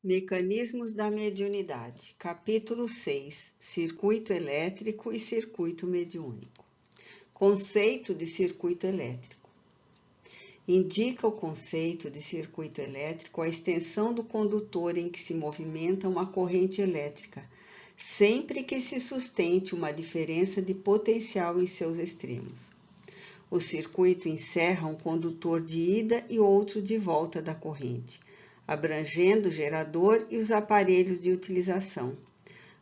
Mecanismos da mediunidade. Capítulo 6. Circuito elétrico e circuito mediúnico. Conceito de circuito elétrico. Indica o conceito de circuito elétrico a extensão do condutor em que se movimenta uma corrente elétrica, sempre que se sustente uma diferença de potencial em seus extremos. O circuito encerra um condutor de ida e outro de volta da corrente, abrangendo o gerador e os aparelhos de utilização,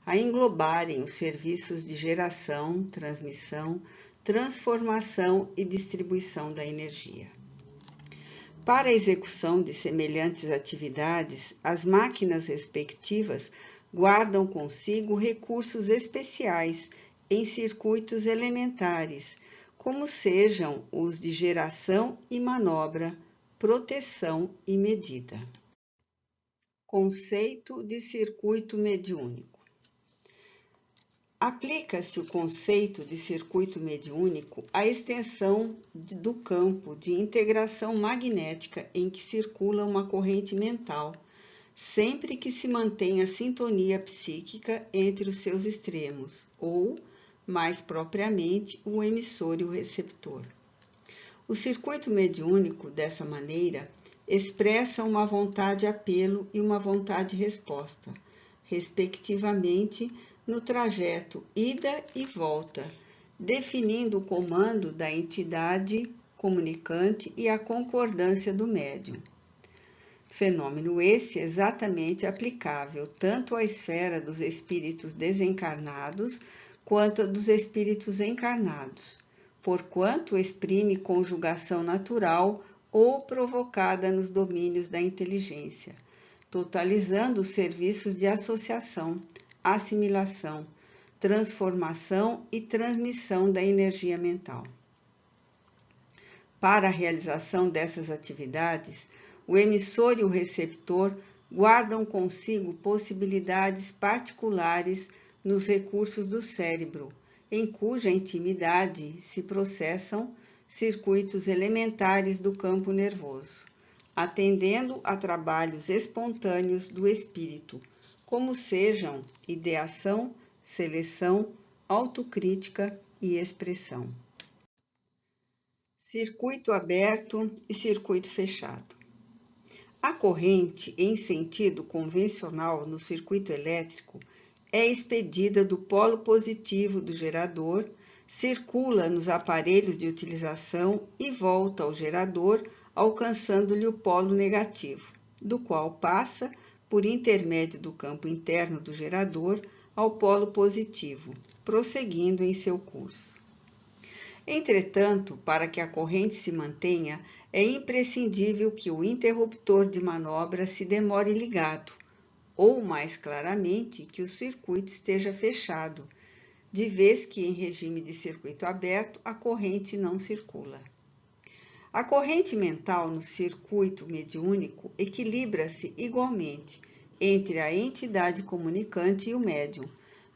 a englobarem os serviços de geração, transmissão, transformação e distribuição da energia. Para a execução de semelhantes atividades, as máquinas respectivas guardam consigo recursos especiais em circuitos elementares, como sejam os de geração e manobra, proteção e medida. Conceito de circuito mediúnico. Aplica-se o conceito de circuito mediúnico à extensão do campo de integração magnética em que circula uma corrente mental, sempre que se mantenha a sintonia psíquica entre os seus extremos, ou, mais propriamente, o emissor e o receptor. O circuito mediúnico, dessa maneira, expressa uma vontade-apelo e uma vontade-resposta, respectivamente, no trajeto ida e volta, definindo o comando da entidade comunicante e a concordância do médium. Fenômeno esse exatamente aplicável tanto à esfera dos espíritos desencarnados quanto a dos espíritos encarnados, porquanto exprime conjugação natural ou provocada nos domínios da inteligência, totalizando os serviços de associação, assimilação, transformação e transmissão da energia mental. Para a realização dessas atividades, o emissor e o receptor guardam consigo possibilidades particulares nos recursos do cérebro, em cuja intimidade se processam circuitos elementares do campo nervoso, atendendo a trabalhos espontâneos do espírito, como sejam ideação, seleção, autocrítica e expressão. Circuito aberto e circuito fechado. A corrente em sentido convencional no circuito elétrico é expedida do polo positivo do gerador, circula nos aparelhos de utilização e volta ao gerador, alcançando-lhe o polo negativo, do qual passa, por intermédio do campo interno do gerador, ao polo positivo, prosseguindo em seu curso. Entretanto, para que a corrente se mantenha, é imprescindível que o interruptor de manobra se demore ligado, ou, mais claramente, que o circuito esteja fechado, de vez que, em regime de circuito aberto, a corrente não circula. A corrente mental no circuito mediúnico equilibra-se igualmente entre a entidade comunicante e o médium,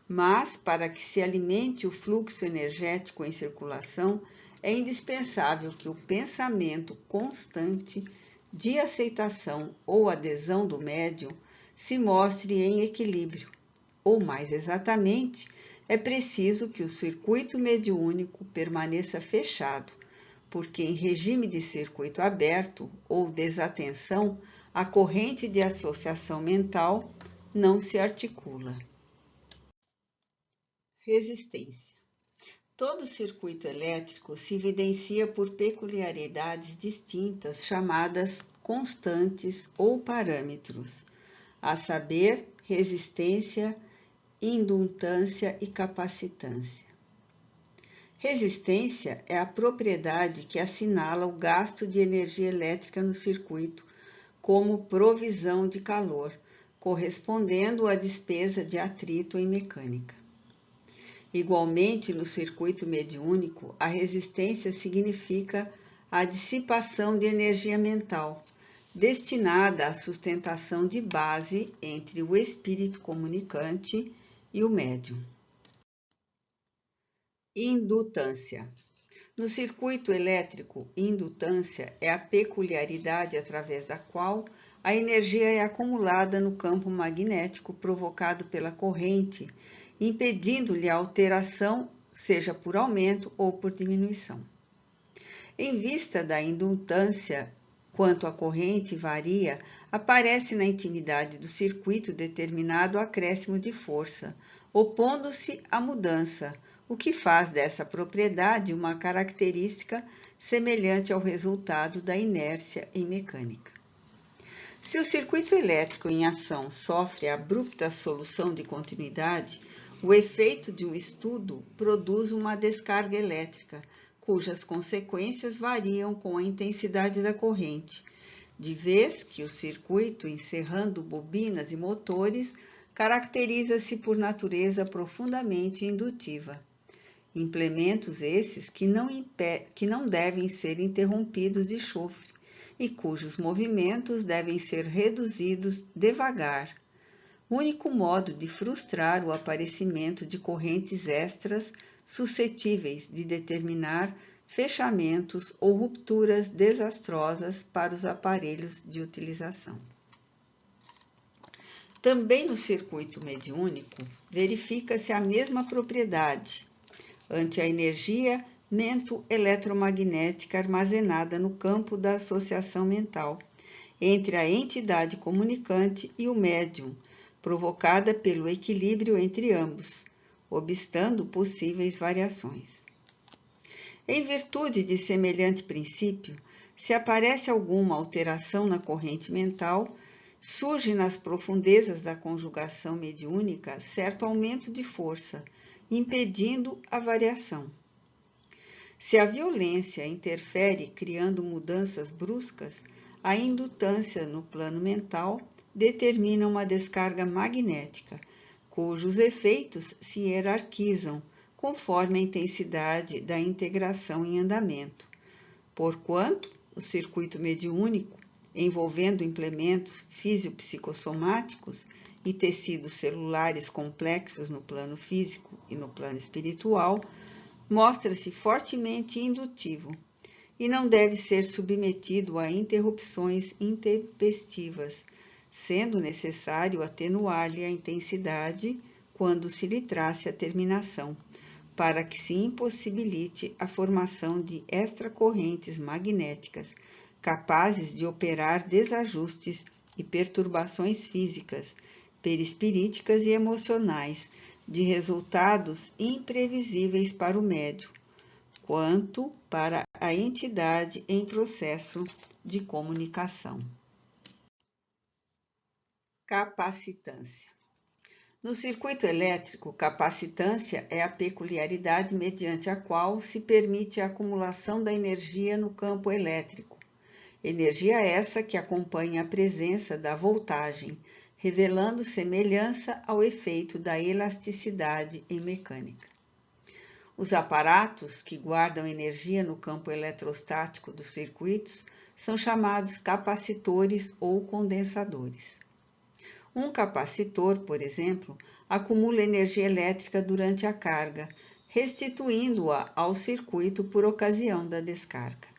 mas, para que se alimente o fluxo energético em circulação, é indispensável que o pensamento constante de aceitação ou adesão do médium se mostre em equilíbrio, ou mais exatamente, é preciso que o circuito mediúnico permaneça fechado, porque em regime de circuito aberto ou desatenção, a corrente de associação mental não se articula. Resistência. Todo circuito elétrico se evidencia por peculiaridades distintas chamadas constantes ou parâmetros, a saber, resistência, indutância e capacitância. Resistência é a propriedade que assinala o gasto de energia elétrica no circuito como provisão de calor, correspondendo à despesa de atrito em mecânica. Igualmente, no circuito mediúnico, a resistência significa a dissipação de energia mental, destinada à sustentação de base entre o espírito comunicante e o médium. Indutância. No circuito elétrico, indutância é a peculiaridade através da qual a energia é acumulada no campo magnético provocado pela corrente, impedindo-lhe a alteração, seja por aumento ou por diminuição. Em vista da indutância quanto à corrente varia, aparece na intimidade do circuito determinado acréscimo de força, opondo-se à mudança, o que faz dessa propriedade uma característica semelhante ao resultado da inércia em mecânica. Se o circuito elétrico em ação sofre abrupta solução de continuidade, o efeito de um estudo produz uma descarga elétrica, cujas consequências variam com a intensidade da corrente, de vez que o circuito, encerrando bobinas e motores, caracteriza-se por natureza profundamente indutiva. Implementos esses que não devem ser interrompidos de chofre e cujos movimentos devem ser reduzidos devagar, único modo de frustrar o aparecimento de correntes extras suscetíveis de determinar fechamentos ou rupturas desastrosas para os aparelhos de utilização. Também no circuito mediúnico, verifica-se a mesma propriedade ante a energia mento-eletromagnética armazenada no campo da associação mental entre a entidade comunicante e o médium, provocada pelo equilíbrio entre ambos, obstando possíveis variações. Em virtude de semelhante princípio, se aparece alguma alteração na corrente mental, surge nas profundezas da conjugação mediúnica certo aumento de força, impedindo a variação. Se a violência interfere criando mudanças bruscas, a indutância no plano mental determina uma descarga magnética, cujos efeitos se hierarquizam conforme a intensidade da integração em andamento, porquanto o circuito mediúnico, envolvendo implementos fisiopsicossomáticos e tecidos celulares complexos no plano físico e no plano espiritual, mostra-se fortemente indutivo e não deve ser submetido a interrupções intempestivas, sendo necessário atenuar-lhe a intensidade quando se lhe trace a terminação, para que se impossibilite a formação de extracorrentes magnéticas capazes de operar desajustes e perturbações físicas, perispiríticas e emocionais, de resultados imprevisíveis para o médium, quanto para a entidade em processo de comunicação. Capacitância. No circuito elétrico, capacitância é a peculiaridade mediante a qual se permite a acumulação da energia no campo elétrico. Energia essa que acompanha a presença da voltagem, revelando semelhança ao efeito da elasticidade em mecânica. Os aparatos que guardam energia no campo eletrostático dos circuitos são chamados capacitores ou condensadores. Um capacitor, por exemplo, acumula energia elétrica durante a carga, restituindo-a ao circuito por ocasião da descarga.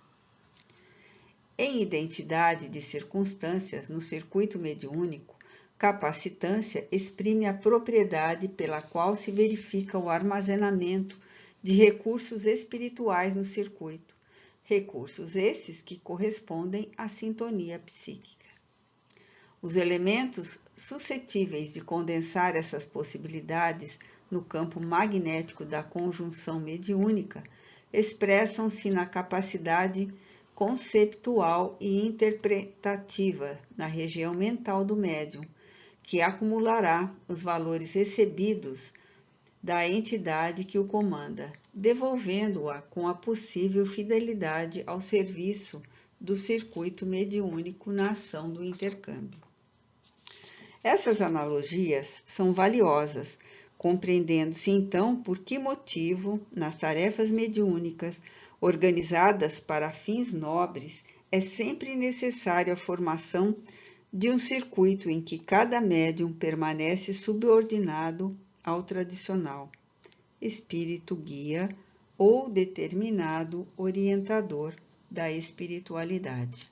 Em identidade de circunstâncias, no circuito mediúnico, capacitância exprime a propriedade pela qual se verifica o armazenamento de recursos espirituais no circuito, recursos esses que correspondem à sintonia psíquica. Os elementos suscetíveis de condensar essas possibilidades no campo magnético da conjunção mediúnica expressam-se na capacidade conceptual e interpretativa na região mental do médium, que acumulará os valores recebidos da entidade que o comanda, devolvendo-a com a possível fidelidade ao serviço do circuito mediúnico na ação do intercâmbio. Essas analogias são valiosas, compreendendo-se então por que motivo, nas tarefas mediúnicas, organizadas para fins nobres, é sempre necessária a formação de um circuito em que cada médium permanece subordinado ao tradicional espírito guia ou determinado orientador da espiritualidade.